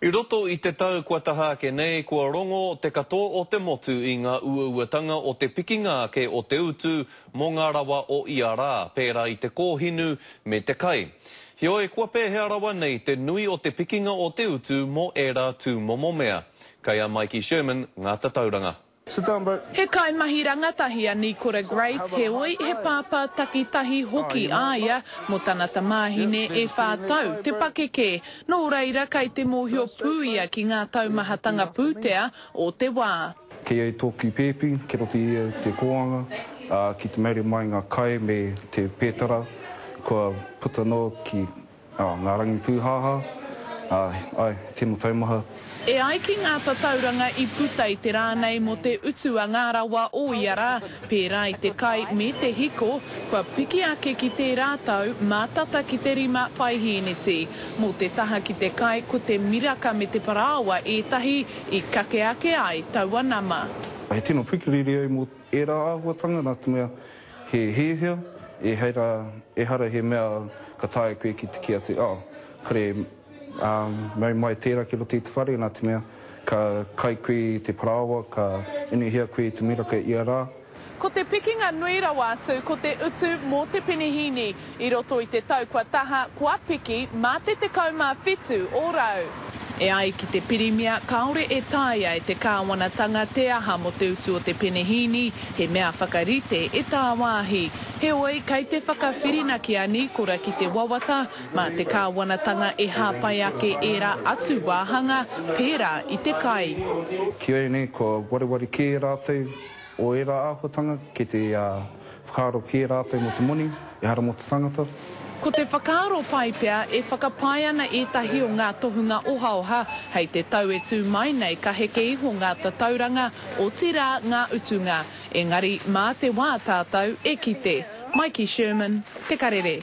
I roto I te tau kua taha ke nei, kua rongo te katoa o te motu I ngā uauatanga o te pikinga ke o te utu mō ngā rawa o ia rā, pērā I te kōhinu me te kai. Heoi, kua pēhea rawa nei te nui o te pikinga o te utu mō ērā tū momomea. Kaya Mikey Sherman, ngā tatauranga. He kai mahi rangatahi a Nikora Grace, heoi he pāpā takitahi hoki āia mo tanata māhine e whātau te pakeke. Nō reira kai te mōhio pūia ki ngā taumahatanga pūtea o te wā. Kei ei tōki pēpi, ke roti ia te koanga, ki te mere mai ngā kai me te pētara, kua puta no ki ngā rangi tūhaha, ai, tēnā taumaha. E ai ki ngā tatauranga I puta I te rānei mo te utu a ngā rawa o iara, pērā I te kai me te hiko, kua piki ake ki te rātau, mātata ki te rima whaihieneti. Mō te taha ki te kai, ko te miraka me te parāwa ētahi I kake ake ai taua nama. He tino prikiriri ai mō ērā āhuatanga, nā te mea he hehea, e hara he mea ka tae koe ki te kia te kare mai mai tērā ki roti I te whare, nā te mea ka kai koe te parāwa, ka inihia koe te miraka ia rā. Ko te pikinga nui rawa atu, ko te utu mō te penehini, I roto I te tau kua taha, kua piki, mā te kaumā whitu o rau. E ai ki te pirimia, kaore e tāia e te kāwanatanga te aha mo te utu o te penehini, he mea whakarite e tā wāhi. Heoi, kai te whakawhirina ki a Nikora ki te wawata, mā te kāwanatanga e hāpai ake ērā atu wāhanga, pērā I te kai. Ki oi nei, ko wareware kē rātou o ērā āhuatanga, ki te whakaaro kē rātou mo te moni, e hara mo te tangata. Ko te whakaaro paipea e whakapai ana ētahi o ngā tohunga ohaoha, hei te tau e tū mai nei ka heke iho ngā tatauranga o tira ngā utunga. Engari, mā te wā tātou e kite. Mikey Sherman, Te Karere.